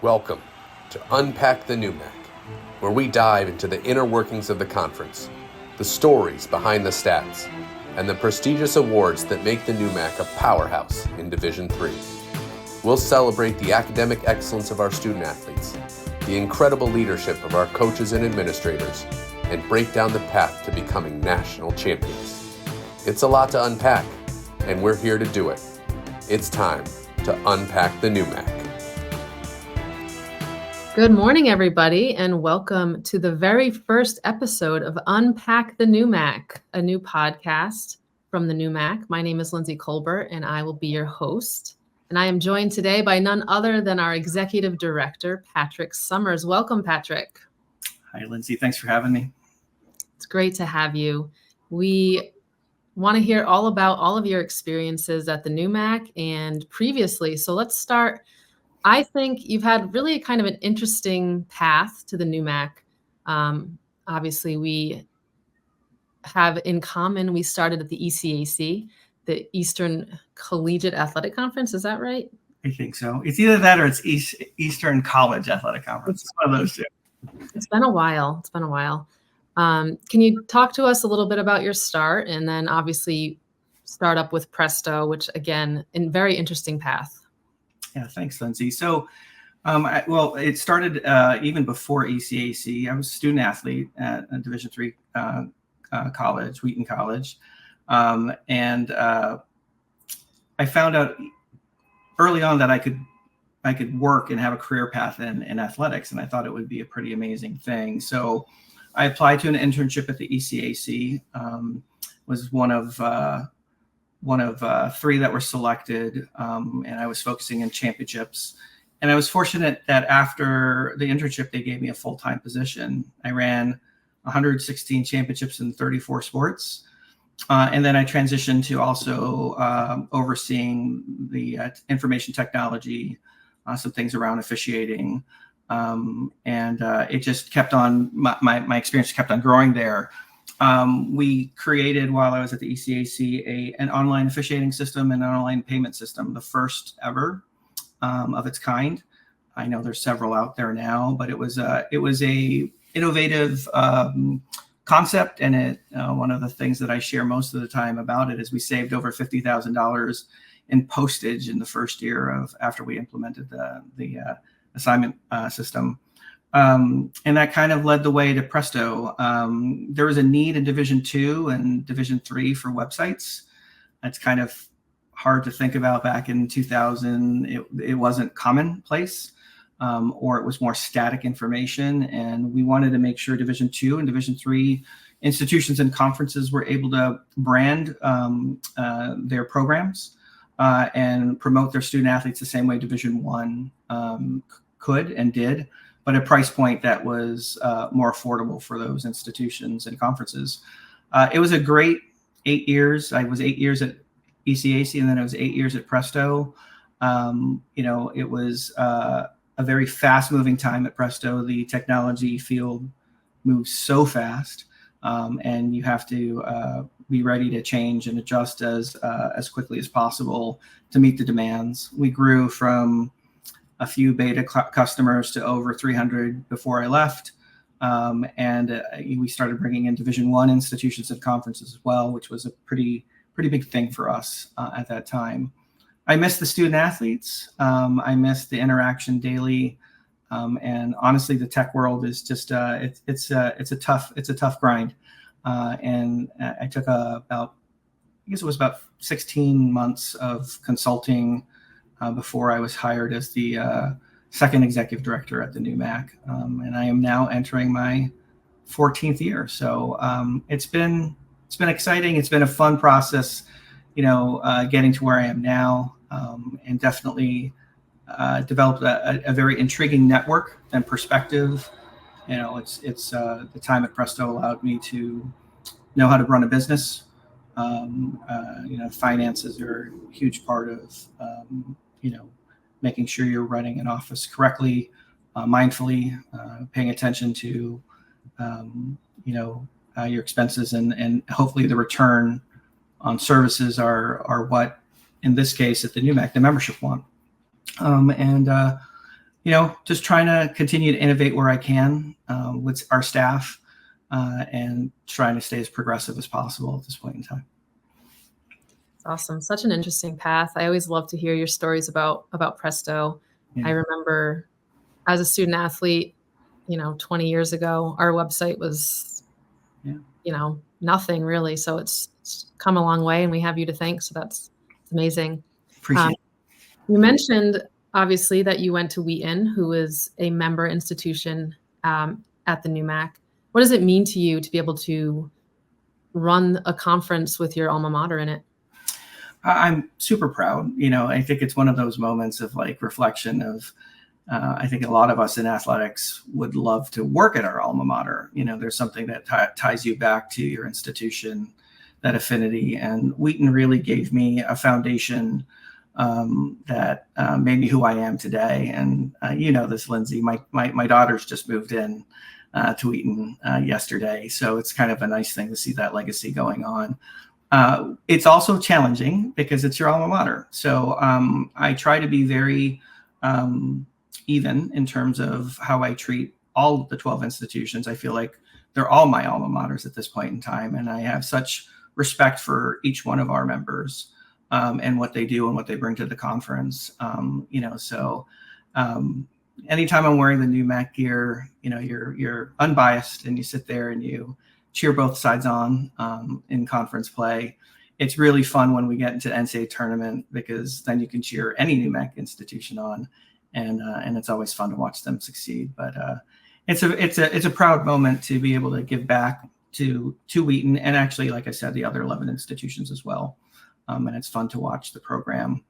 Welcome to Unpack the NEWMAC, where we dive into the inner workings of the conference, the stories behind the stats, and the prestigious awards that make the NEWMAC a powerhouse in Division III. We'll celebrate the academic excellence of our student athletes, the incredible leadership of our coaches and administrators, and break down the path to becoming national champions. It's a lot to unpack, and we're here to do it. It's time to unpack the NEWMAC. Good morning, everybody, and welcome to the very first episode of Unpack the NEWMAC, a new podcast from the NEWMAC. My name is Lindsay Colbert, and I will be your host. And I am joined today by none other than our Executive Director, Patrick Summers. Welcome, Patrick. Hi, Lindsay. Thanks for having me. It's great to have you. We want to hear all about all of your experiences at the NEWMAC and previously. So let's start. I think you've had really kind of an interesting path to the NEWMAC. Obviously, we have in common, we started at the ECAC, the Eastern Collegiate Athletic Conference. Is that right? I think so. It's either that or it's Eastern College Athletic Conference. It's one of those two. It's been a while. Can you talk to us a little bit about your start and then obviously start up with Presto, which again, a very interesting path. Yeah, thanks, Lindsay. So, it started even before ECAC. I was a student athlete at a Division III college, Wheaton College, and I found out early on that I could work and have a career path in athletics, and I thought it would be a pretty amazing thing. So, I applied to an internship at the ECAC. Was one of three that were selected, and I was focusing in championships. And I was fortunate that after the internship, they gave me a full-time position. I ran 116 championships in 34 sports. And then I transitioned to also overseeing the information technology, some things around officiating. And it just kept on, my experience kept on growing there. We created, while I was at the ECAC, an online officiating system and an online payment system, the first ever of its kind. I know there's several out there now, but it was a innovative concept, and one of the things that I share most of the time about it is we saved over $50,000 in postage in the first year after we implemented the assignment system. And that kind of led the way to Presto. There was a need in Division II and Division III for websites. That's kind of hard to think about back in 2000. It wasn't commonplace, or it was more static information. And we wanted to make sure Division II and Division III institutions and conferences were able to brand their programs and promote their student athletes the same way Division I could and did, but a price point that was more affordable for those institutions and conferences. It was a great 8 years. I was 8 years at ECAC, and then I was 8 years at Presto. It was a very fast-moving time at Presto. The technology field moves so fast, and you have to be ready to change and adjust as quickly as possible to meet the demands. We grew from a few beta customers to over 300 before I left. And we started bringing in Division I institutions and conferences as well, which was a pretty big thing for us at that time. I miss the student athletes. I miss the interaction daily. And honestly, the tech world is just, it's a tough grind. And I took about 16 months of consulting before I was hired as the second executive director at the NEWMAC. And I am now entering my 14th year. So it's been exciting. It's been a fun process, getting to where I am now, and definitely developed a very intriguing network and perspective. It's the time at Presto allowed me to know how to run a business. Finances are a huge part of, making sure you're running an office correctly, mindfully, paying attention to, your expenses and hopefully the return on services are what, in this case at the NEWMAC, the membership want. just trying to continue to innovate where I can with our staff and trying to stay as progressive as possible at this point in time. It's awesome. Such an interesting path. I always love to hear your stories about Presto. Yeah. I remember as a student athlete, 20 years ago, our website was, nothing really. So it's come a long way, and we have you to thank. So that's amazing. Appreciate it. You mentioned, obviously, that you went to Wheaton, who is a member institution at the NEWMAC. What does it mean to you to be able to run a conference with your alma mater in it? I'm super proud. I think it's one of those moments of reflection of, I think a lot of us in athletics would love to work at our alma mater. There's something that ties you back to your institution, that affinity. And Wheaton really gave me a foundation that made me who I am today. And this, Lindsay, my daughter's just moved in to Wheaton yesterday. So it's kind of a nice thing to see that legacy going on. It's also challenging because it's your alma mater. So I try to be very even in terms of how I treat all the 12 institutions. I feel like they're all my alma maters at this point in time. And I have such respect for each one of our members and what they do and what they bring to the conference. So anytime I'm wearing the NEWMAC gear, you're unbiased and you sit there and you cheer both sides on in conference play. It's really fun when we get into the NCAA tournament because then you can cheer any NEWMAC institution on, and it's always fun to watch them succeed. But it's a proud moment to be able to give back to Wheaton and actually, like I said, the other 11 institutions as well. And it's fun to watch the program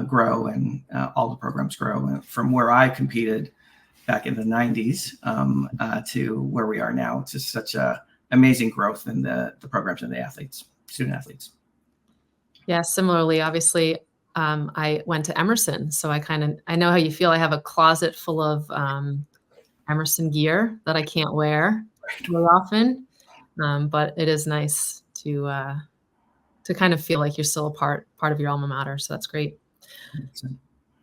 grow and all the programs grow from where I competed back in the 90s to where we are now. It's just such a amazing growth in the programs and the athletes, student athletes. Yeah, similarly, obviously, I went to Emerson, so I know how you feel. I have a closet full of Emerson gear that I can't wear very often, but it is nice to kind of feel like you're still a part of your alma mater. So that's great.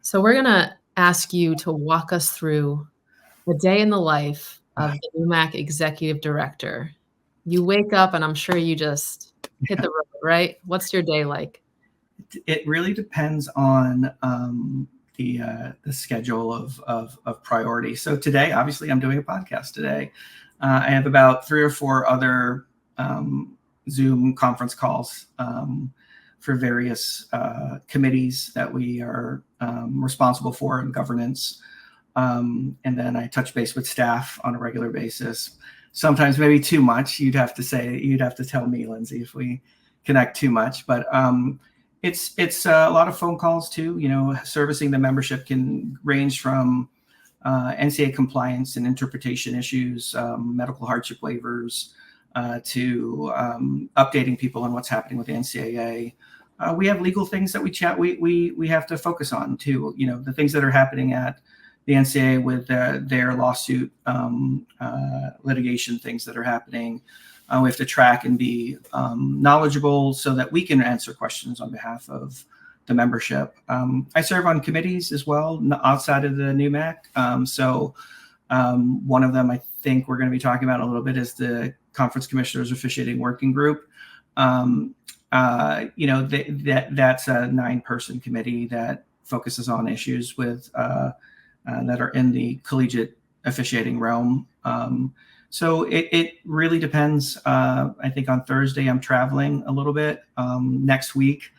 So we're gonna ask you to walk us through a day in the life of the NEWMAC Executive Director. You wake up and I'm sure you just hit the road, right? What's your day like? It really depends on the schedule of priority. So today, obviously, I'm doing a podcast today. I have about 3 or 4 other Zoom conference calls for various committees that we are responsible for in governance. And then I touch base with staff on a regular basis. Sometimes maybe too much. You'd have to tell me, Lindsay, if we connect too much. But it's a lot of phone calls too. Servicing the membership can range from NCAA compliance and interpretation issues, medical hardship waivers, to updating people on what's happening with the NCAA. We have legal things that we have to focus on too. The things that are happening at the NCAA with their lawsuit litigation, things that are happening. We have to track and be knowledgeable so that we can answer questions on behalf of the membership. I serve on committees as well outside of the NEWMAC. So one of them I think we're going to be talking about a little bit is the Conference Commissioners Officiating Working Group. That's a 9-person committee that focuses on issues with that are in the collegiate officiating realm. So it really depends. I think on Thursday I'm traveling a little bit. Next week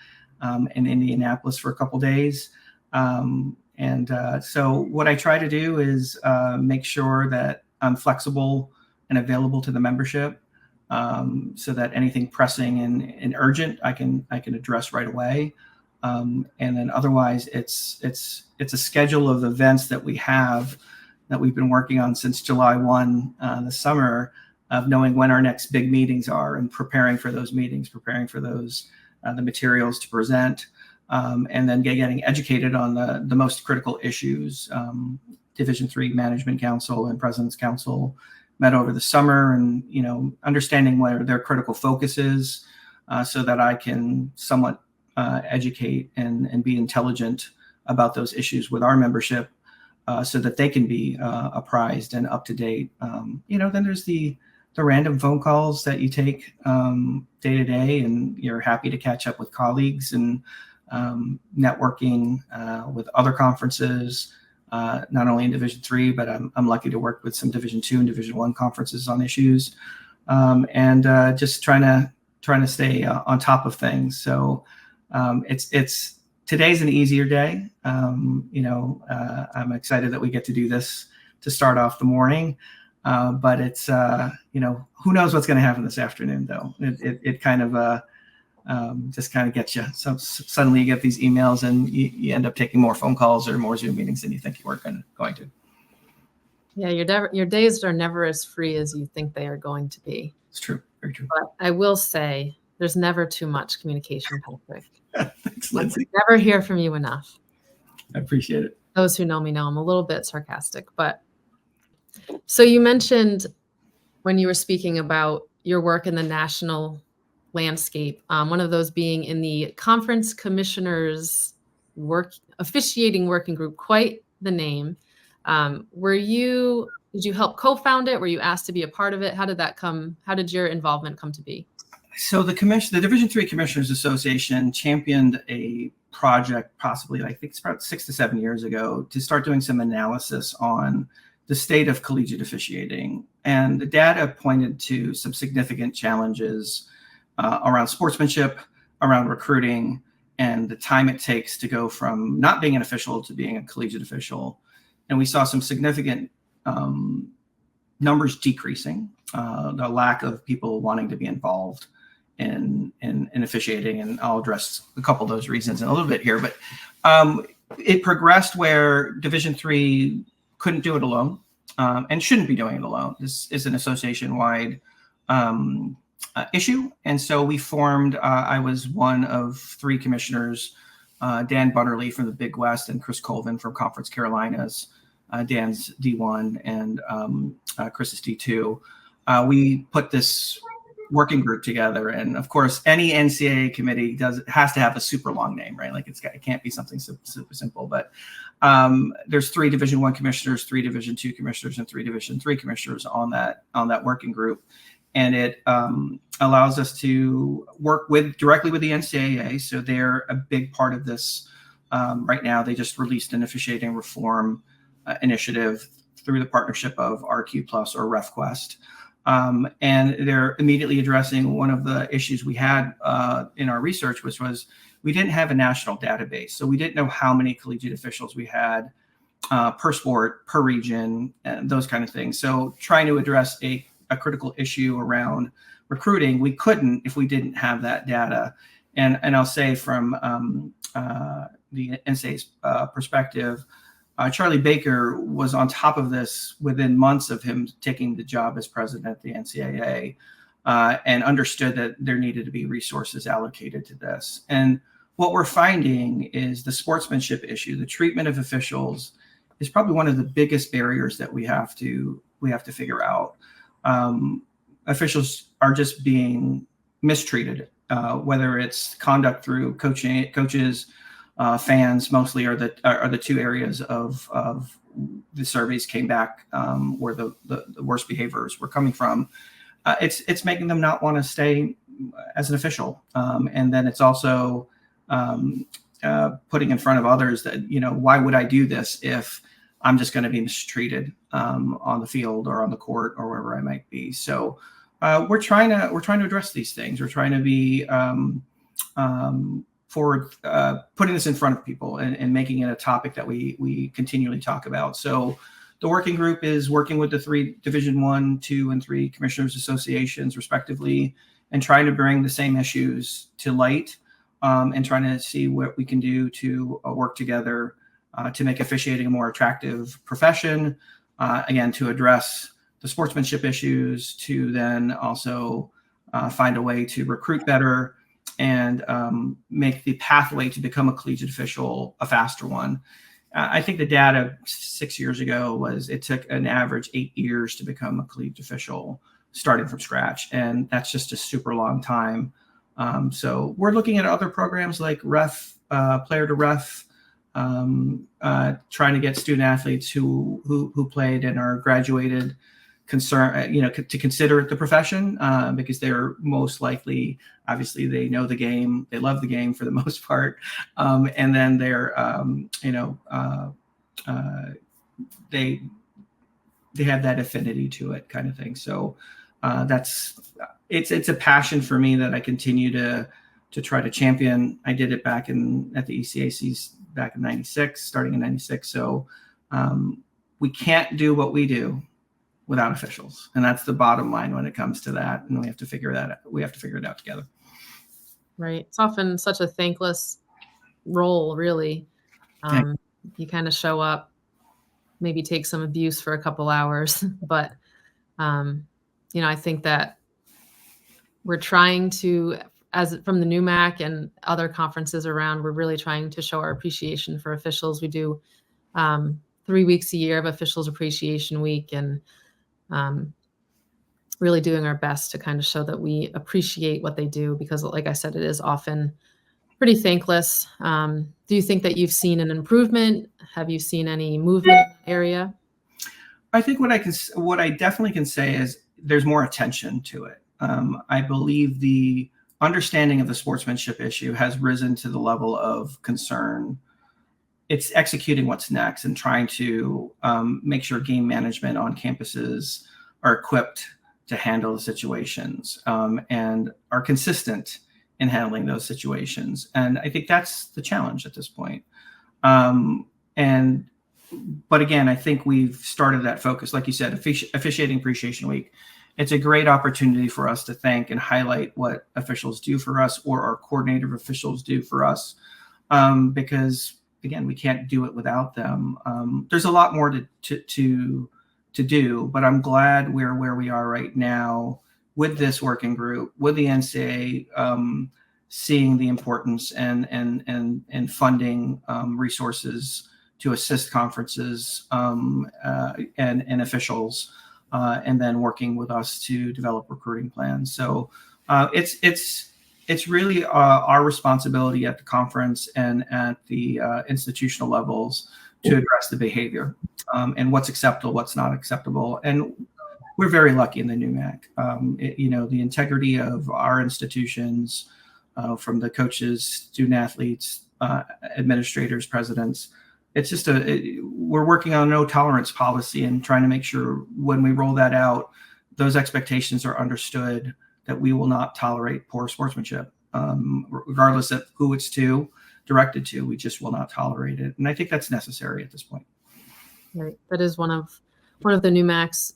in Indianapolis for a couple days. So what I try to do is make sure that I'm flexible and available to the membership, so that anything pressing and urgent I can address right away. And then otherwise it's a schedule of events that we have that we've been working on since July 1 this summer, of knowing when our next big meetings are and preparing for those meetings, preparing for those the materials to present, and then getting educated on the most critical issues. Division III Management Council and President's Council met over the summer, and understanding where their critical focus is, so that I can somewhat educate and be intelligent about those issues with our membership. so that they can be apprised and up to date. Then there's the random phone calls that you take day to day, and you're happy to catch up with colleagues and networking with other conferences, not only in Division III, but I'm lucky to work with some Division II and Division I conferences on issues, and just trying to stay on top of things. So today's an easier day. I'm excited that we get to do this to start off the morning. But it's, who knows what's going to happen this afternoon, though. It kind of just kind of gets you. So suddenly you get these emails and you end up taking more phone calls or more Zoom meetings than you think you were going to. Yeah, your days are never as free as you think they are going to be. It's true. Very true. But I will say there's never too much communication, Patrick. Thanks, Lindsay. I never hear from you enough. I appreciate it. Those who know me know I'm a little bit sarcastic, but so you mentioned when you were speaking about your work in the national landscape, one of those being in the conference commissioners officiating working group, quite the name. Did you help co-found it? Were you asked to be a part of it? How did your involvement come to be? So the Division III Commissioners Association championed a project, possibly, I think it's about 6 to 7 years ago, to start doing some analysis on the state of collegiate officiating. And the data pointed to some significant challenges around sportsmanship, around recruiting, and the time it takes to go from not being an official to being a collegiate official. And we saw some significant numbers decreasing, the lack of people wanting to be involved in officiating. And I'll address a couple of those reasons in a little bit here. But it progressed where Division III couldn't do it alone, and shouldn't be doing it alone. This is an association-wide issue. And so we formed, I was one of 3 commissioners, Dan Butterly from the Big West and Chris Colvin from Conference Carolinas. Dan's D1 and Chris is D2. We put this working group together. And of course, any NCAA committee has to have a super long name, right? Like it can't be something super simple, but there's 3 Division I commissioners, 3 Division II commissioners, and 3 Division III commissioners on that working group. And it allows us to work directly with the NCAA. So they're a big part of this right now. They just released an officiating reform initiative through the partnership of RQ Plus or RefQuest. And they're immediately addressing one of the issues we had in our research, which was we didn't have a national database. So we didn't know how many collegiate officials we had per sport, per region, and those kind of things. So trying to address a critical issue around recruiting, we couldn't if we didn't have that data. And I'll say from the NCAA's perspective, Charlie Baker was on top of this within months of him taking the job as president at the NCAA, and understood that there needed to be resources allocated to this. And what we're finding is the sportsmanship issue, the treatment of officials, is probably one of the biggest barriers that we have to figure out. Officials are just being mistreated, whether it's conduct through coaches, fans mostly are the 2 areas of the surveys came back where the worst behaviors were coming from. It's making them not want to stay as an official, and then it's also putting in front of others that why would I do this if I'm just going to be mistreated on the field or on the court or wherever I might be. So we're trying to address these things. We're trying to be forward, putting this in front of people and making it a topic that we continually talk about. So the working group is working with the 3 Division I, II, and III commissioners associations respectively, and trying to bring the same issues to light, and trying to see what we can do to work together to make officiating a more attractive profession, again, to address the sportsmanship issues, to then also find a way to recruit better and make the pathway to become a collegiate official a faster one. I think the data 6 years ago was it took an average 8 years to become a collegiate official starting from scratch. And that's just a super long time. So we're looking at other programs like player to ref, trying to get student athletes who played and are graduated to consider the profession, because they're most likely, obviously, they know the game, they love the game for the most part, and then they're they have that affinity to it, kind of thing. So it's a passion for me that I continue to try to champion. I did it back at the ECACs back in '96, starting in '96. So we can't do what we do without officials, and that's the bottom line when it comes to that. And we have to figure that out. We have to figure it out together. Right. It's often such a thankless role, really. You kind of show up, maybe take some abuse for a couple hours, but I think that we're trying to, from the NEWMAC and other conferences around, we're really trying to show our appreciation for officials. We do 3 weeks a year of Officials Appreciation Week, and really doing our best to kind of show that we appreciate what they do, because like I said, it is often pretty thankless. Do you think that you've seen an improvement? Have you seen any movement area? I think what I definitely can say is there's more attention to it. I believe the understanding of the sportsmanship issue has risen to the level of concern. It's executing what's next and trying to make sure game management on campuses are equipped to handle the situations and are consistent in handling those situations. And I think that's the challenge at this point. But again, I think we've started that focus. Like you said, Officiating Appreciation Week. It's a great opportunity for us to thank and highlight what officials do for us, or our coordinator officials do for us, because again, we can't do it without them. There's a lot more to do, but I'm glad we're where we are right now with this working group, with the NCAA seeing the importance and funding resources to assist conferences and officials, and then working with us to develop recruiting plans. So it's really our responsibility at the conference and at the institutional levels to address the behavior and what's acceptable, what's not acceptable. And we're very lucky in the NEWMAC. The integrity of our institutions, from the coaches, student athletes, administrators, presidents, it's just we're working on a no tolerance policy and trying to make sure when we roll that out, those expectations are understood, that we will not tolerate poor sportsmanship, regardless of who it's directed to. We just will not tolerate it. And I think that's necessary at this point. Right. That is one of the NEWMAC's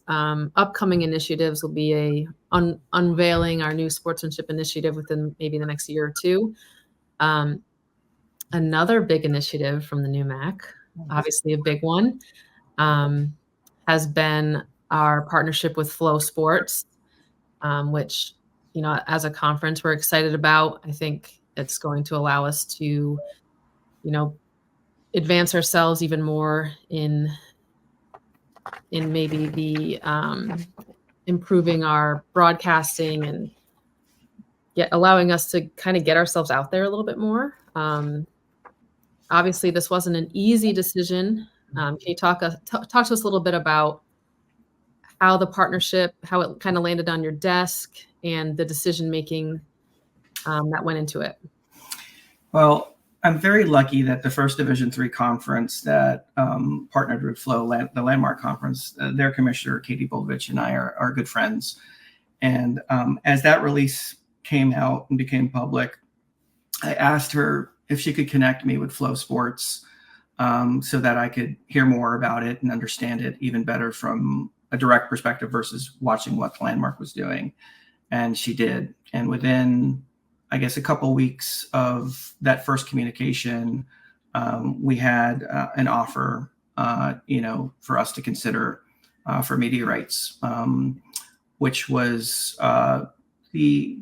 upcoming initiatives. Will be unveiling our new sportsmanship initiative within maybe the next year or two. Another big initiative from the NEWMAC, obviously a big one, has been our partnership with Flow Sports, which, as a conference, we're excited about. I think it's going to allow us to, advance ourselves even more in maybe the improving our broadcasting and allowing us to kind of get ourselves out there a little bit more. Obviously, this wasn't an easy decision. Can you talk to us a little bit about how the partnership, how it kind of landed on your desk, and the decision making that went into it? Well, I'm very lucky that the first Division III conference that partnered with Flow, the Landmark Conference, their commissioner, Katie Bolovich, and I are good friends. And as that release came out and became public, I asked her if she could connect me with Flow Sports so that I could hear more about it and understand it even better from a direct perspective versus watching what Landmark was doing. And she did. And within, I guess, a couple of weeks of that first communication, we had an offer, for us to consider for media rights, which was the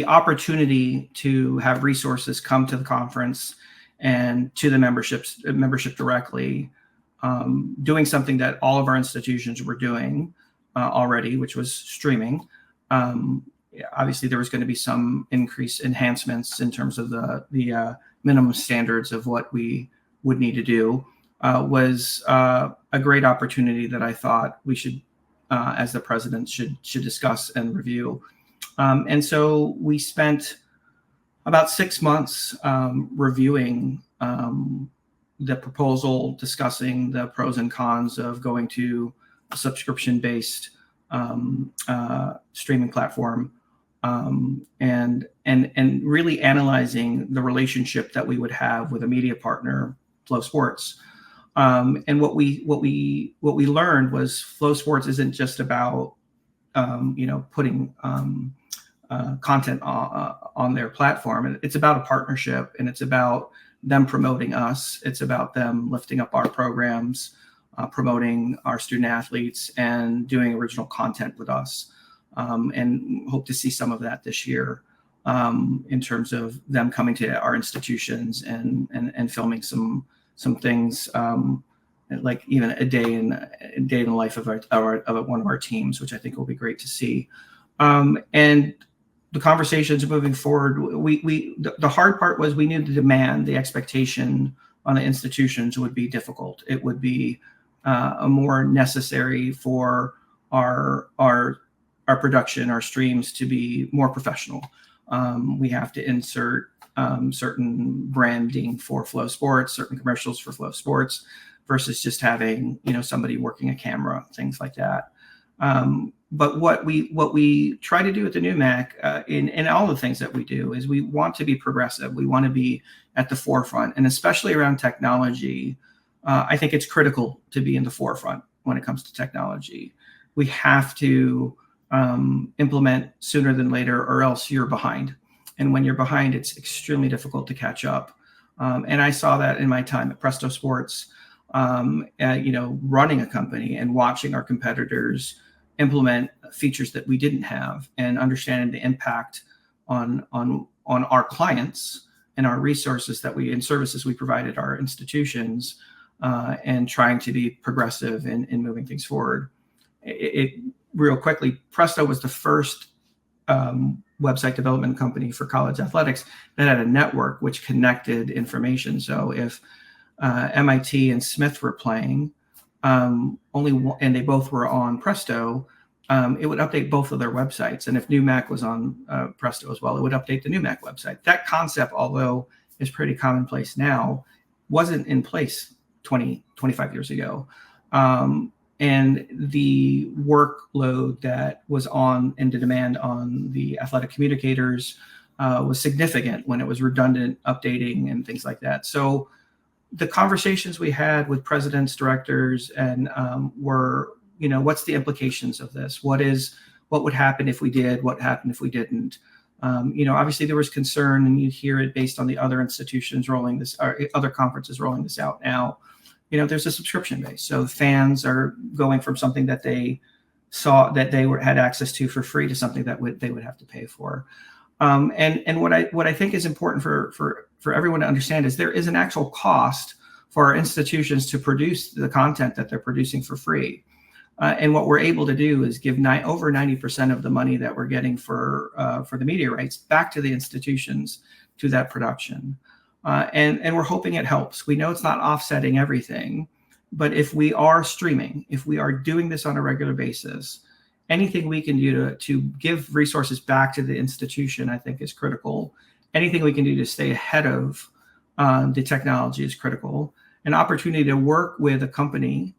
opportunity to have resources come to the conference and to the membership directly, doing something that all of our institutions were doing already, which was streaming, obviously there was going to be some enhancements in terms of the minimum standards of what we would need to do, was a great opportunity that I thought we should, as the president, should discuss and review. And so we spent about 6 months reviewing the proposal, discussing the pros and cons of going to a subscription-based streaming platform, and really analyzing the relationship that we would have with a media partner, Flow Sports. And what we learned was Flow Sports isn't just about putting content on their platform. It's about a partnership, and it's about them promoting us. It's about them lifting up our programs, promoting our student athletes, and doing original content with us. And hope to see some of that this year, in terms of them coming to our institutions and filming some things, like even a day in the life of one of our teams, which I think will be great to see. And the conversations moving forward, the hard part was we knew the demand, the expectation on the institutions would be difficult. It would be more necessary for our production, our streams, to be more professional. We have to insert certain branding for Flow Sports, certain commercials for Flow Sports, versus just having somebody working a camera, things like that. But what we try to do at the NEWMAC, in all the things that we do, is we want to be progressive. We want to be at the forefront, and especially around technology. I think it's critical to be in the forefront when it comes to technology. We have to implement sooner than later, or else you're behind. And when you're behind, it's extremely difficult to catch up. And I saw that in my time at Presto Sports, running a company and watching our competitors implement features that we didn't have, and understanding the impact on our clients and our resources and services we provided our institutions, and trying to be progressive in moving things forward. Real quickly, Presto was the first website development company for college athletics that had a network which connected information. So if MIT and Smith were playing, and they both were on Presto, it would update both of their websites. And if NEWMAC was on Presto as well, it would update the NEWMAC website. That concept, although is pretty commonplace now, wasn't in place 25 years ago. And the workload that was on, and the demand on the athletic communicators was significant when it was redundant updating and things like that. So the conversations we had with presidents, directors, and were, what's the implications of this? What would happen if we did? What happened if we didn't? Obviously there was concern, and you hear it based on the other institutions rolling this, or other conferences rolling this out now. There's a subscription base, so fans are going from something that they saw that they had access to for free to something that they would have to pay for. And what I think is important for everyone to understand is there is an actual cost for our institutions to produce the content that they're producing for free. And what we're able to do is give over 90% of the money that we're getting for the media rights back to the institutions to that production. And we're hoping it helps. We know it's not offsetting everything, but if we are streaming, if we are doing this on a regular basis, anything we can do to give resources back to the institution, I think, is critical. Anything we can do to stay ahead of the technology is critical. An opportunity to work with a company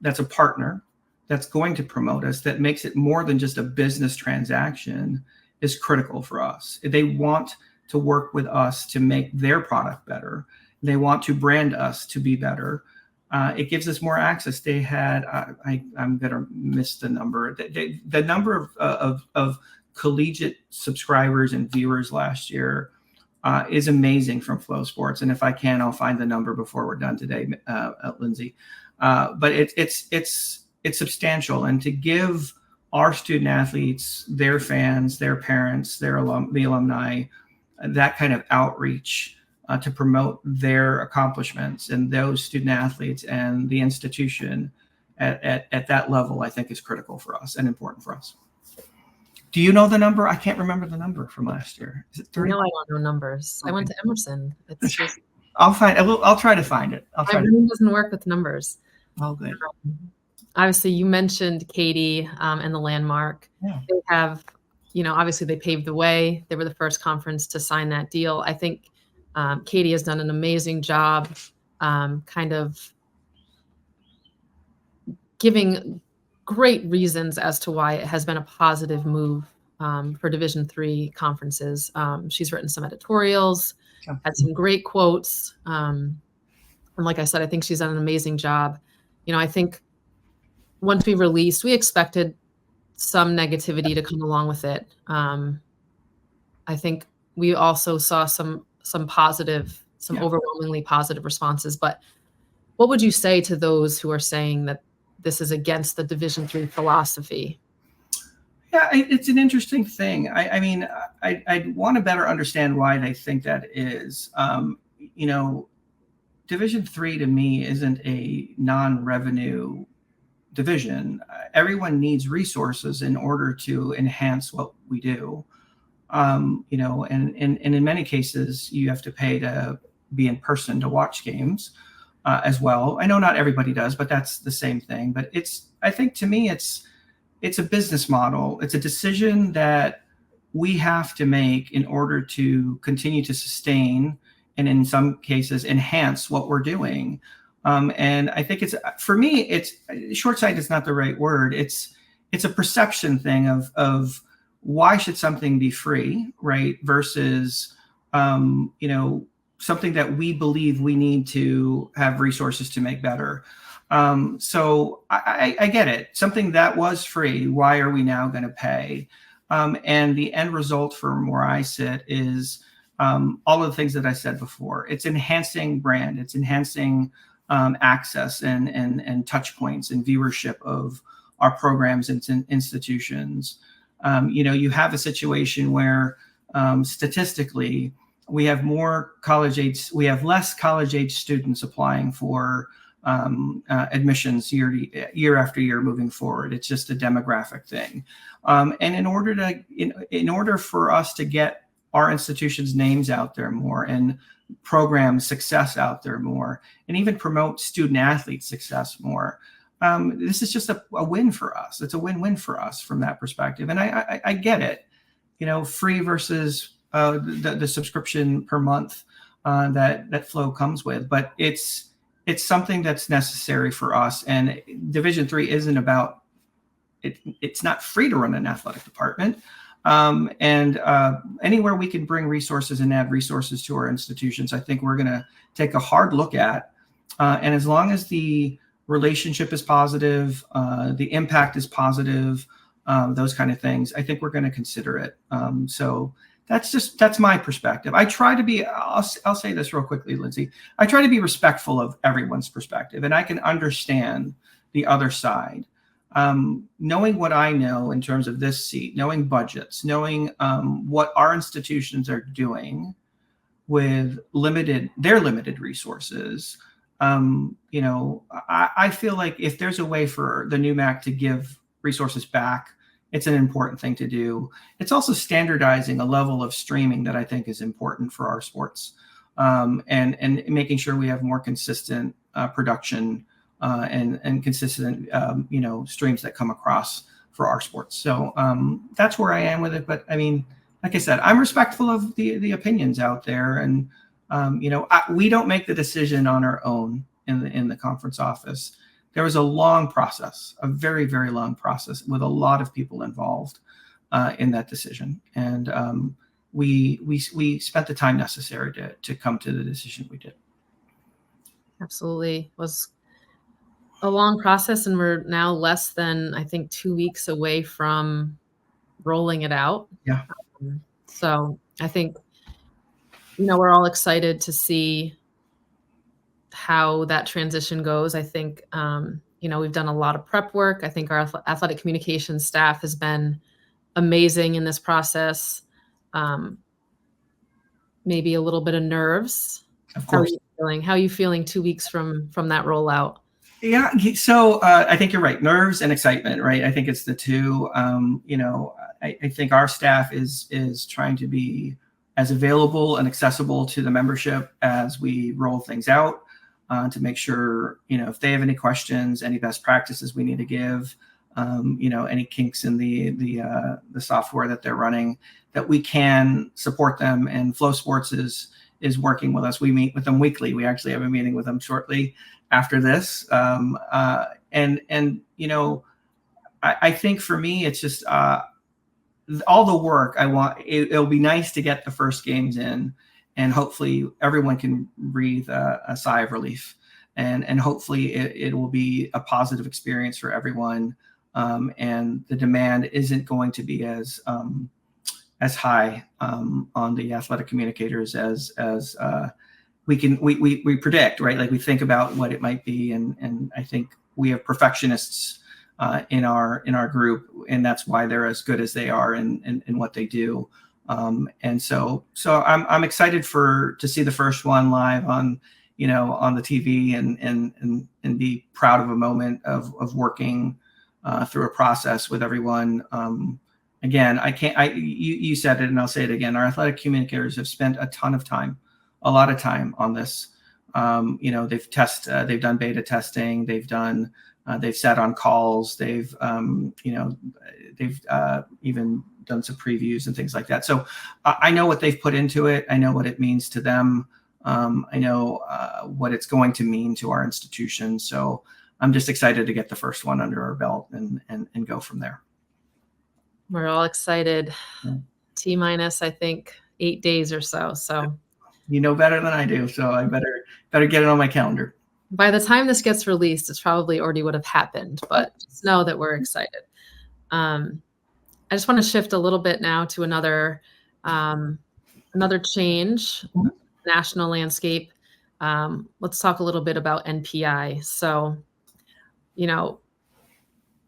that's a partner, that's going to promote us, that makes it more than just a business transaction, is critical for us. They want to work with us to make their product better. They want to brand us to be better. It gives us more access. They had, I'm going to miss the number. The number of collegiate subscribers and viewers last year is amazing from Flow Sports. And if I can, I'll find the number before we're done today, Lindsay. But it's substantial. And to give our student athletes, their fans, their parents, the alumni, that kind of outreach to promote their accomplishments and those student athletes and the institution at that level, I think, is critical for us and important for us. Do you know the number? I can't remember the number from last year. Is it 30? No, I don't know numbers. Okay. I went to Emerson. It's just I'll try to find it. my brain doesn't work with numbers. Oh, good. Obviously, you mentioned Katie and the Landmark. Yeah. They have, obviously they paved the way. They were the first conference to sign that deal. I think Katie has done an amazing job kind of giving great reasons as to why it has been a positive move for Division III conferences. She's written some editorials, had some great quotes. And like I said, I think she's done an amazing job. I think once we released, we expected some negativity to come along with it. I think we also saw some overwhelmingly positive responses. But what would you say to those who are saying that this is against the Division III philosophy? Yeah, it's an interesting thing. I mean, I want to better understand why they think that is. Division III to me isn't a non-revenue division. Everyone needs resources in order to enhance what we do. And in many cases, you have to pay to be in person to watch games as well. I know not everybody does, but that's the same thing. But I think to me, it's a business model. It's a decision that we have to make in order to continue to sustain and in some cases enhance what we're doing. And I think for me, it's short-sighted is not the right word. It's a perception thing of why should something be free, right? Versus, something that we believe we need to have resources to make better. So I get it. Something that was free, why are we now going to pay? And the end result from where I sit is all of the things that I said before. It's enhancing brand. It's enhancing access and touch points and viewership of our programs and institutions. You have a situation where statistically we have less college age students applying for admissions year after year moving forward. It's just a demographic thing. And in order for us to get our institutions' names out there more and program success out there more, and even promote student athlete success more, this is just a win for us. It's a win-win for us from that perspective. And I get it, free versus the subscription per month that flow comes with, but it's something that's necessary for us. And Division III isn't about it. It's not free to run an athletic department. And anywhere we can bring resources and add resources to our institutions, I think we're going to take a hard look at. And as long as the relationship is positive, the impact is positive, those kind of things, I think we're going to consider it. So that's my perspective. I try to be, I'll say this real quickly, Lindsay. I try to be respectful of everyone's perspective, and I can understand the other side. Knowing what I know in terms of this seat, knowing budgets, knowing what our institutions are doing with their limited resources, I feel like if there's a way for the NEWMAC to give resources back, it's an important thing to do. It's also standardizing a level of streaming that I think is important for our sports, and making sure we have more consistent production and consistent, streams that come across for our sports. So that's where I am with it. But I mean, like I said, I'm respectful of the opinions out there, and we don't make the decision on our own in the conference office. There was a long process, a very, very long process with a lot of people involved in that decision, and we spent the time necessary to come to the decision we did. Absolutely. It was a long process, and we're now less than, I think, 2 weeks away from rolling it out. Yeah. So I think, we're all excited to see how that transition goes. I think, we've done a lot of prep work. I think our athletic communications staff has been amazing in this process. Maybe a little bit of nerves. Of course. How are you feeling 2 weeks from that rollout? Yeah, so I think you're right. Nerves and excitement, right? I think it's the two. I think our staff is trying to be as available and accessible to the membership as we roll things out, to make sure, if they have any questions, any best practices we need to give, any kinks in the software that they're running, that we can support them. And Flow Sports is working with us. We meet with them weekly. We actually have a meeting with them shortly after this. I think for me, it's just all the work I want. It'll be nice to get the first games in, and hopefully everyone can breathe a sigh of relief, and hopefully it will be a positive experience for everyone. And the demand isn't going to be as high on the athletic communicators as we predict, right? Like we think about what it might be, and I think we have perfectionists in our group, and that's why they're as good as they are in what they do. And so I'm excited to see the first one live on the TV, and be proud of a moment of working through a process with everyone. Again, you said it, and I'll say it again. Our athletic communicators have spent a lot of time on this. They've done beta testing. They've sat on calls. They've even done some previews and things like that. So I know what they've put into it. I know what it means to them. I know what it's going to mean to our institution. So I'm just excited to get the first one under our belt and go from there. We're all excited. Yeah. T-minus, I think, 8 days or so. So you know better than I do, so I better get it on my calendar. By the time this gets released, it's probably already would have happened, but just know that we're excited. I just want to shift a little bit now to another change, national landscape. Let's talk a little bit about NPI. So,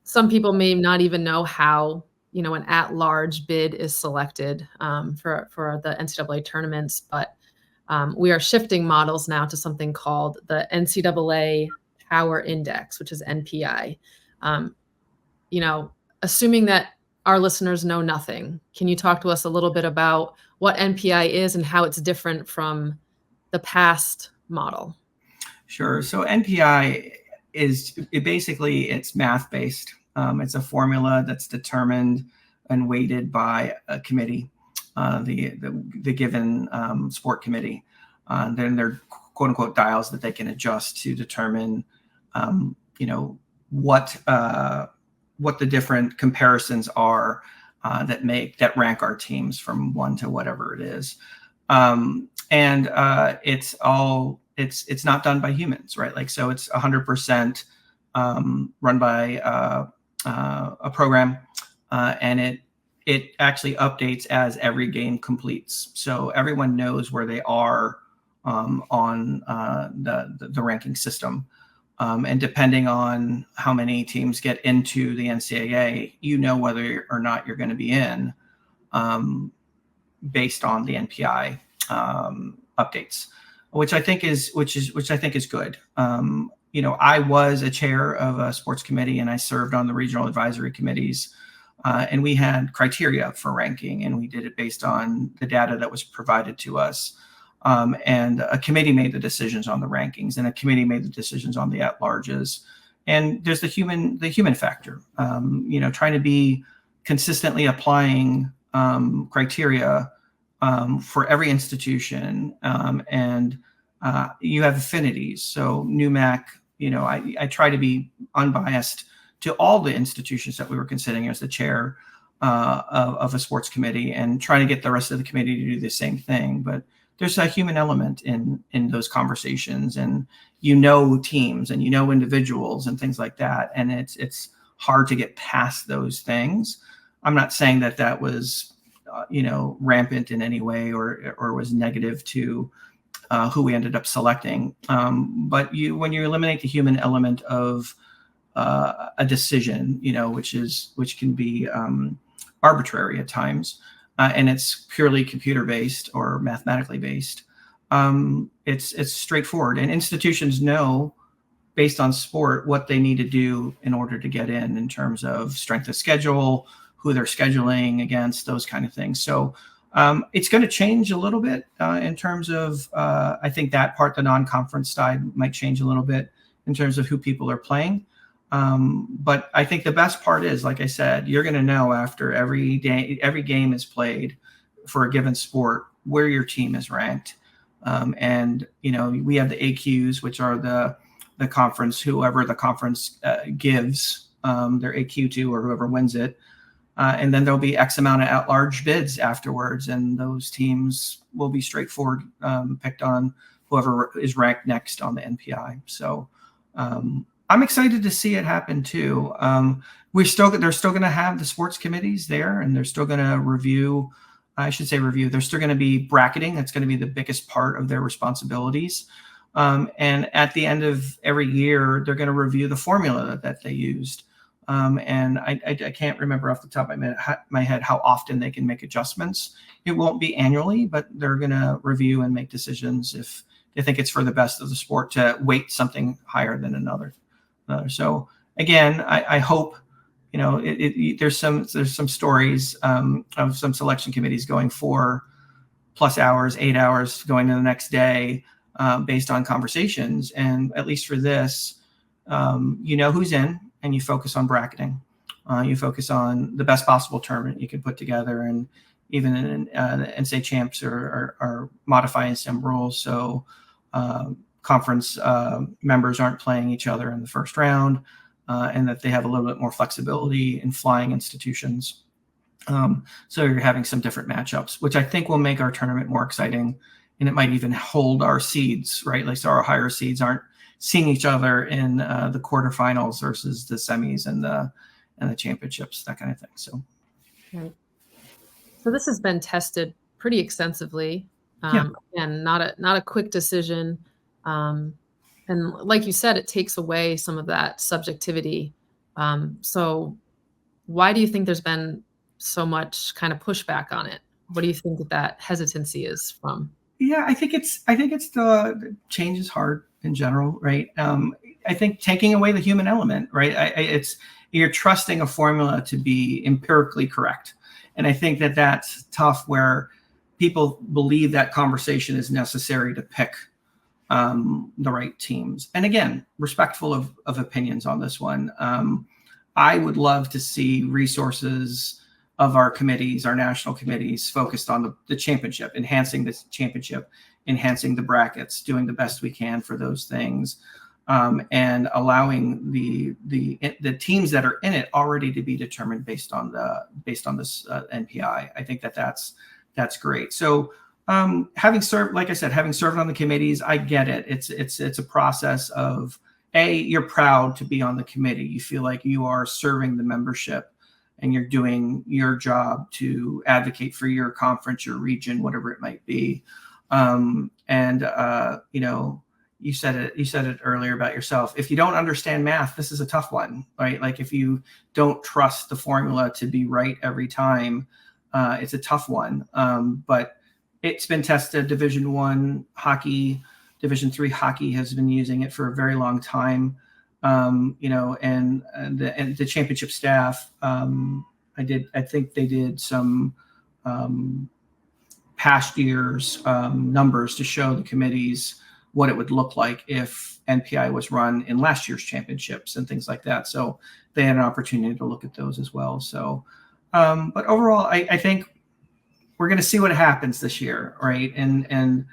some people may not even know how an at-large bid is selected for the NCAA tournaments, but we are shifting models now to something called the NCAA Power Index, which is NPI. Assuming that our listeners know nothing, can you talk to us a little bit about what NPI is and how it's different from the past model? Sure. So NPI it's math-based. It's a formula that's determined and weighted by a committee, the given sport committee. Then there are quote unquote dials that they can adjust to determine, what the different comparisons are that rank our teams from 1 to whatever it is. It's not done by humans, right? Like, so it's 100% run by a program, and it actually updates as every game completes. So everyone knows where they are on the ranking system. And depending on how many teams get into the NCAA, whether or not you're going to be in, based on the NPI updates, which I think is good. I was a chair of a sports committee, and I served on the regional advisory committees, and we had criteria for ranking, and we did it based on the data that was provided to us. And a committee made the decisions on the rankings, and a committee made the decisions on the at-larges. And there's the human factor, trying to be consistently applying criteria for every institution, and you have affinities. So NEWMAC, I try to be unbiased to all the institutions that we were considering as the chair of a sports committee, and trying to get the rest of the committee to do the same thing. But there's a human element in those conversations, and teams and individuals and things like that, and it's hard to get past those things. I'm not saying that was rampant in any way or was negative to who we ended up selecting, but when you eliminate the human element of a decision, which can be arbitrary at times, and it's purely computer based or mathematically based, it's straightforward, and institutions know based on sport, what they need to do in order to get in terms of strength of schedule, who they're scheduling against, those kind of things. So it's going to change a little bit in terms of, I think that part, the non-conference side might change a little bit in terms of who people are playing. But I think the best part is, like I said, you're going to know after every game is played for a given sport where your team is ranked. And, we have the AQs, which are the conference, whoever the conference gives their AQ to, or whoever wins it. And then there'll be X amount of at-large bids afterwards, and those teams will be straightforward picked on whoever is ranked next on the NPI. So I'm excited to see it happen too. They're still going to have the sports committees there, and they're still going to review. They're still going to be bracketing. That's going to be the biggest part of their responsibilities. And at the end of every year, they're going to review the formula that they used. And I can't remember off the top of my head how often they can make adjustments. It won't be annually, but they're going to review and make decisions if they think it's for the best of the sport to weight something higher than another. So again, I hope, there's some stories of some selection committees going 4+ hours, 8 hours, going to the next day based on conversations. And at least for this, who's in, and you focus on bracketing. You focus on the best possible tournament you can put together, and even in NCAA champs are modifying some rules so conference members aren't playing each other in the first round, and that they have a little bit more flexibility in flying institutions. So you're having some different matchups, which I think will make our tournament more exciting, and it might even hold our seeds, right? Like, so our higher seeds aren't seeing each other in the quarterfinals versus the semis and the championships, that kind of thing. So, right. So this has been tested pretty extensively, and not a quick decision. And like you said, it takes away some of that subjectivity. So why do you think there's been so much kind of pushback on it? What do you think that hesitancy is from? Yeah, I think it's the change is hard in general, right? I think taking away the human element, right? You're trusting a formula to be empirically correct. And I think that's tough, where people believe that conversation is necessary to pick the right teams. And again, respectful of opinions on this one. I would love to see resources of our committees, our national committees, focused on the championship, enhancing the championship, enhancing the brackets, doing the best we can for those things, and allowing the teams that are in it already to be determined based on this NPI. I think that's great. So having served, like I said, having served on the committees, I get it. It's a process of, you're proud to be on the committee. You feel like you are serving the membership, and you're doing your job to advocate for your conference, your region, whatever it might be. You said it earlier about yourself. If you don't understand math, this is a tough one, right? Like, if you don't trust the formula to be right every time, it's a tough one. But it's been tested. Division I hockey, Division III hockey has been using it for a very long time. And the championship staff, I think they did some past years numbers to show the committees what it would look like if NPI was run in last year's championships and things like that. So they had an opportunity to look at those as well. So, but overall, I think we're going to see what happens this year, right? And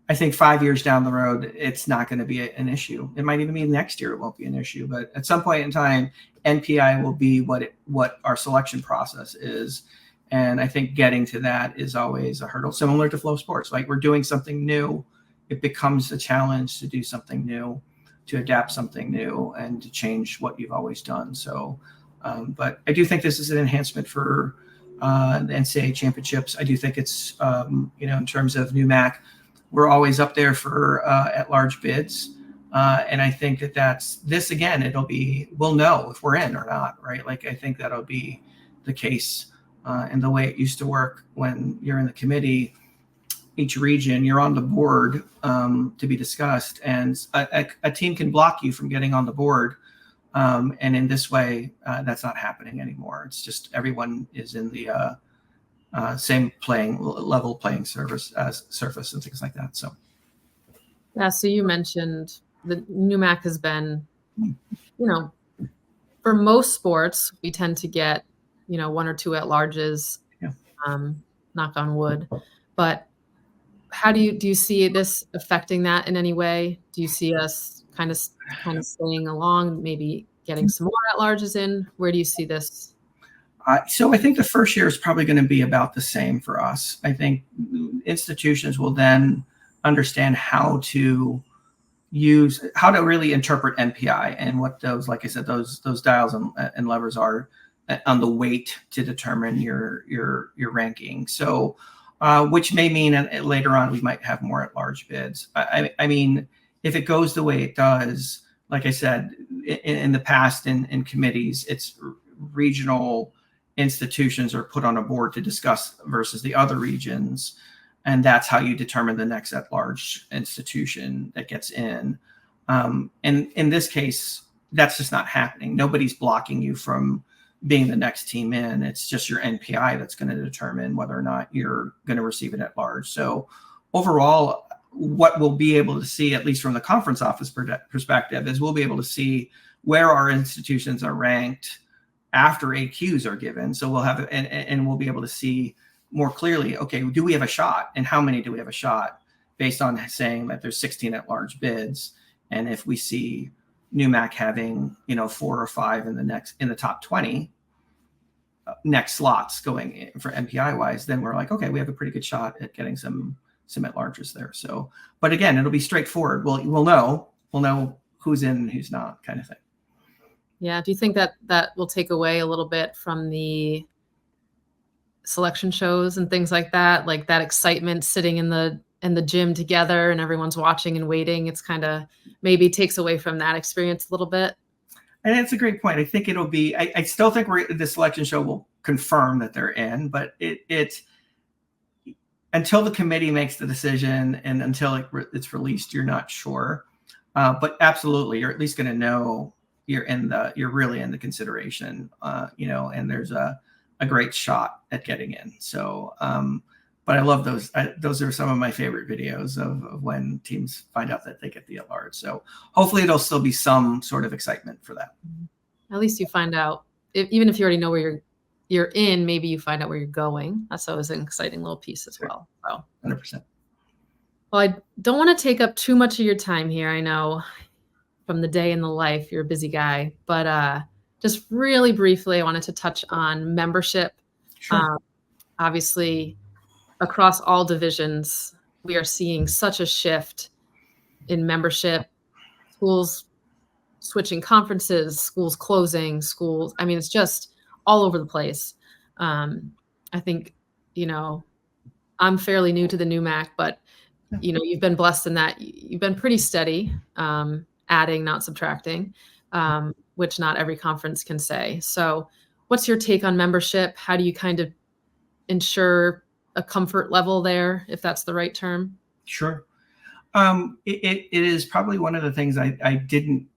I think 5 years down the road, it's not going to be an issue. It might even be next year it won't be an issue. But at some point in time, NPI will be what our selection process is. And I think getting to that is always a hurdle, similar to flow sports. Like, we're doing something new. It becomes a challenge to do something new, to adapt something new, and to change what you've always done. So, but I do think this is an enhancement for the NCAA championships. I do think it's, in terms of NEWMAC, we're always up there for at-large bids. And I think that's this, again, we'll know if we're in or not, right? Like, I think that'll be the case. And the way it used to work when you're in the committee, each region, you're on the board to be discussed, and a team can block you from getting on the board. And in this way, that's not happening anymore. It's just everyone is in the same level playing surface and things like that. So, yeah. So you mentioned the NEWMAC has been, for most sports, we tend to get, one or two at-larges, yeah. Knock on wood. But how do you see this affecting that in any way? Do you see us kind of staying along, maybe getting some more at-larges in? Where do you see this? So I think the first year is probably going to be about the same for us. I think institutions will then understand how to really interpret NPI and what those, like I said, those dials and levers are on the weight to determine your ranking. So, which may mean later on we might have more at-large bids. I mean, if it goes the way it does, like I said, in the past in committees, it's regional institutions are put on a board to discuss versus the other regions. And that's how you determine the next at-large institution that gets in. And in this case, that's just not happening. Nobody's blocking you from being the next team in. It's just your NPI that's going to determine whether or not you're going to receive it at-large. So overall, what we'll be able to see, at least from the conference office perspective, is we'll be able to see where our institutions are ranked after AQs are given. So we'll have, and we'll be able to see more clearly, okay, do we have a shot, and how many do we have a shot, based on saying that there's 16 at-large bids. And if we see NEWMAC having 4 or 5 in the top 20 next slots going in for NPI wise, then we're like, okay, we have a pretty good shot at getting some at-larges there. So, but again, it'll be straightforward. We'll know who's in and who's not, kind of thing. Yeah. Do you think that will take away a little bit from the selection shows and things like that excitement sitting in the gym together and everyone's watching and waiting? It's kind of maybe takes away from that experience a little bit. And that's a great point. I think it'll be, I still think the selection show will confirm that they're in, but it until the committee makes the decision and until it's released, you're not sure. But absolutely, you're at least going to know you're really in the consideration, and there's a great shot at getting in. So, but I love those. Those are some of my favorite videos of when teams find out that they get the at-large. So hopefully it'll still be some sort of excitement for that. At least you find out, even if you already know where you're in, maybe you find out where you're going. That's always an exciting little piece as well. So 100%. Well, I don't want to take up too much of your time here. I know from the day in the life, you're a busy guy, but just really briefly, I wanted to touch on membership. Sure. Obviously, across all divisions, we are seeing such a shift in membership. Schools switching conferences, schools closing, schools. I mean, it's just all over the place. I think, I'm fairly new to the NEWMAC, but, you've been blessed in that you've been pretty steady, adding, not subtracting, which not every conference can say. So what's your take on membership? How do you kind of ensure a comfort level there, if that's the right term? Sure. It is probably one of the things I didn't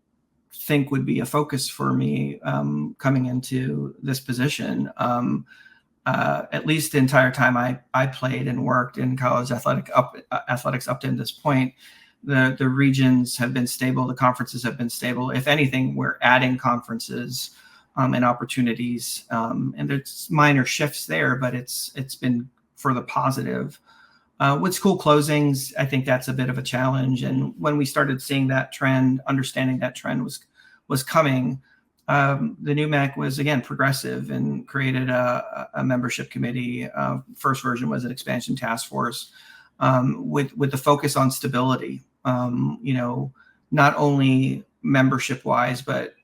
think would be a focus for me coming into this position. At least the entire time I played and worked in college athletics up to this point, the regions have been stable. The conferences have been stable. If anything, we're adding conferences and opportunities, and there's minor shifts there, but it's been for the positive. With school closings, I think that's a bit of a challenge. And when we started seeing that trend, understanding that trend was coming, the NEWMAC was again progressive and created a membership committee. First version was an expansion task force with the focus on stability. Not only membership wise, but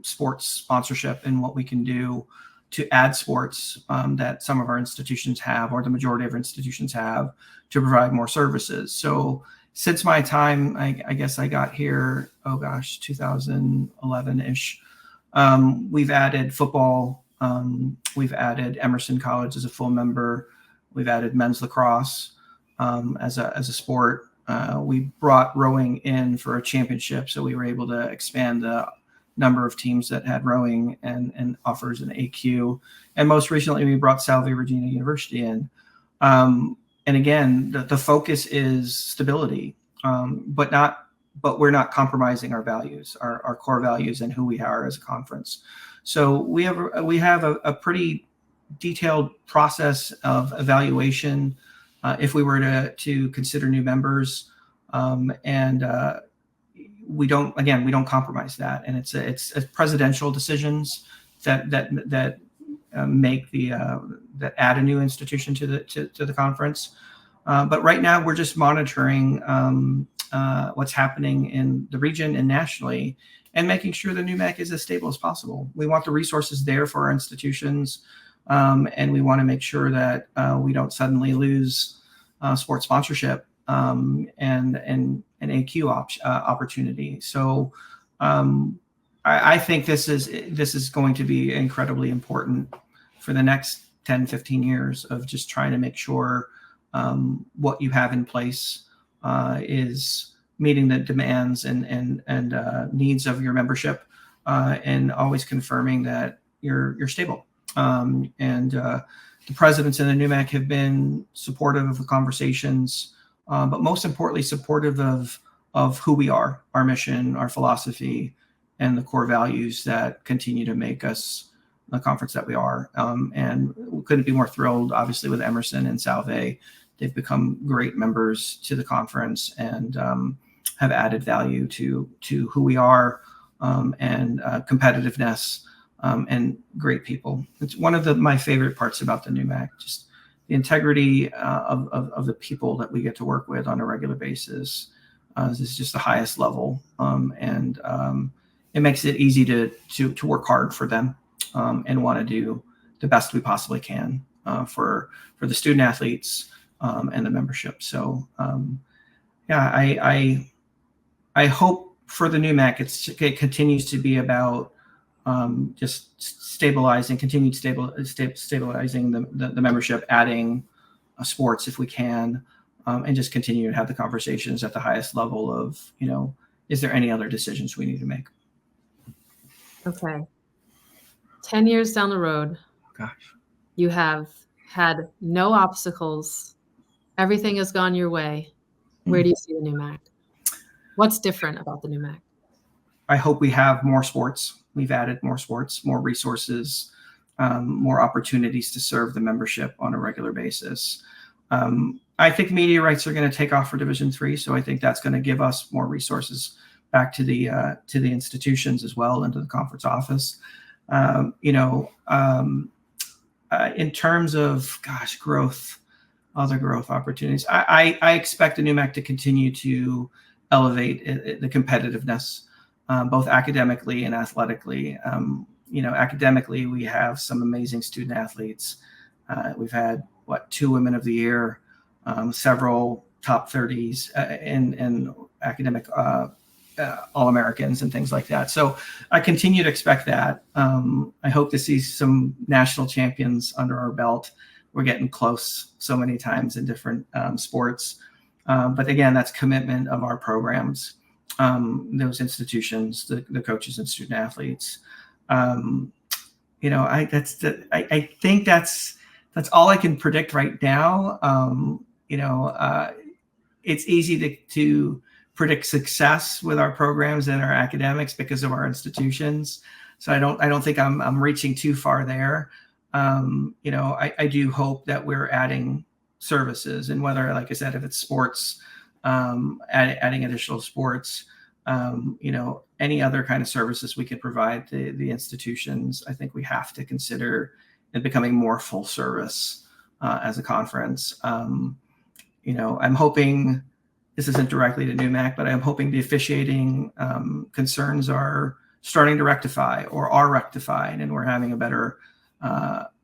sports sponsorship and what we can do to add sports that some of our institutions have, or the majority of our institutions have, to provide more services. So since my time, I guess I got here, 2011-ish, we've added football. We've added Emerson College as a full member. We've added men's lacrosse. as a sport. We brought rowing in for a championship, so we were able to expand the number of teams that had rowing and offers an AQ. And most recently, we brought Salve Regina University in. And again, the focus is stability, but we're not compromising our values, our core values, and who we are as a conference. So we have a pretty detailed process of evaluation if we were to consider new members, and we don't compromise that. And it's presidential decisions that make that add a new institution to the conference. But right now we're just monitoring what's happening in the region and nationally, and making sure the NEWMAC is as stable as possible. We want the resources there for our institutions, and we want to make sure that we don't suddenly lose sports sponsorship and an AQ opportunity. So I think this is going to be incredibly important for the next 10, 15 years of just trying to make sure what you have in place is meeting the demands and needs of your membership, and always confirming that you're stable. The presidents in the NEWMAC have been supportive of the conversations, but most importantly, supportive of who we are, our mission, our philosophy, and the core values that continue to make us the conference that we are. And we couldn't be more thrilled, obviously, with Emerson and Salve. They've become great members to the conference and have added value to who we are, and competitiveness, and great people. It's one of my favorite parts about the NEWMAC, just the integrity of the people that we get to work with on a regular basis. This is just the highest level, and it makes it easy to work hard for them, and want to do the best we possibly can for the student athletes and the membership. So yeah, I hope for the NEWMAC it continues to be about just stabilizing the membership, adding sports if we can, and just continue to have the conversations at the highest level of, is there any other decisions we need to make? Okay. 10 years down the road, Gosh, you have had no obstacles. Everything has gone your way. Where do you see the NEWMAC? What's different about the NEWMAC? I hope we have more sports. We've added more sports, more resources, more opportunities to serve the membership on a regular basis. I think media rights are going to take off for Division III, so I think that's going to give us more resources back to the institutions as well, and to the conference office. In terms of growth, other growth opportunities, I expect the NEWMAC to continue to elevate the competitiveness, both academically and athletically. Academically, we have some amazing student athletes. We've had 2 Women of the Year, several top 30s, and academic All-Americans and things like that. So I continue to expect that. I hope to see some national champions under our belt. We're getting close so many times in different sports. But again, that's commitment of our programs, those institutions, the coaches and student athletes. I think that's all I can predict right now. It's easy to predict success with our programs and our academics because of our institutions. So I don't think I'm reaching too far there. I do hope that we're adding services, and whether, like I said, if it's sports, adding additional sports, any other kind of services we can provide the institutions, I think we have to consider in becoming more full service as a conference. I'm hoping, this isn't directly to NEWMAC, but I'm hoping the officiating concerns are starting to rectify, or are rectified, and we're having a better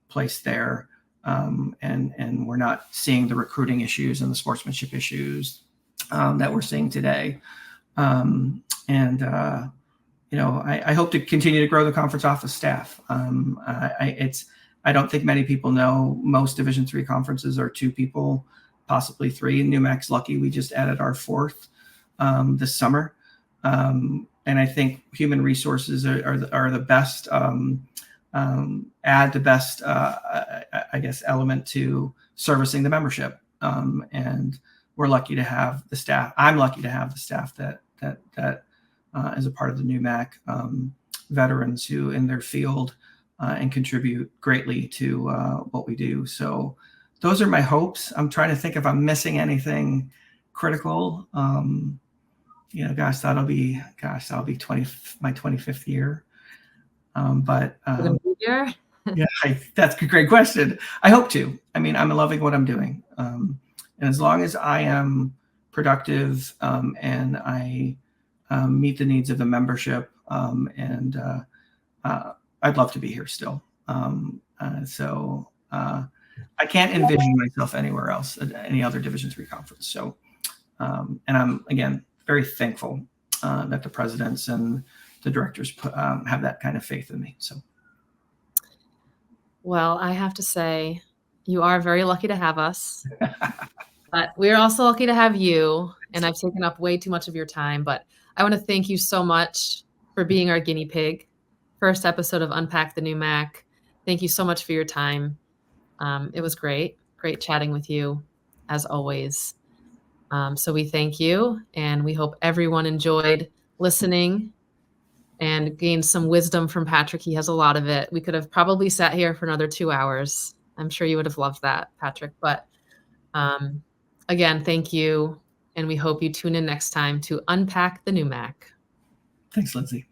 place there. And we're not seeing the recruiting issues and the sportsmanship issues that we're seeing today. I hope to continue to grow the conference office staff. I don't think many people know most Division III conferences are 2 people possibly 3. NEWMAC's lucky we just added our 4th this summer. And I think human resources are the best, add the best, I guess, element to servicing the membership. And we're lucky to have the staff. I'm lucky to have the staff that is a part of the NEWMAC, veterans who in their field and contribute greatly to what we do. So those are my hopes. I'm trying to think if I'm missing anything critical. Gosh, that'll be my 25th year. Yeah, that's a great question. I hope to. I mean, I'm loving what I'm doing. And as long as I am productive and I meet the needs of the membership, and I'd love to be here still. So I can't envision myself anywhere else at any other Division III conference. So, and I'm, again, very thankful that the presidents and the directors have that kind of faith in me. So. Well, I have to say, you are very lucky to have us, but we're also lucky to have you. And I've taken up way too much of your time, but I want to thank you so much for being our guinea pig. First episode of Unpack the NEWMAC. Thank you so much for your time. It was great chatting with you as always. So we thank you, and we hope everyone enjoyed listening and gained some wisdom from Patrick. He has a lot of it. We could have probably sat here for another 2 hours. I'm sure you would have loved that, Patrick. But again, thank you. And we hope you tune in next time to Unpack the NEWMAC. Thanks, Lindsay.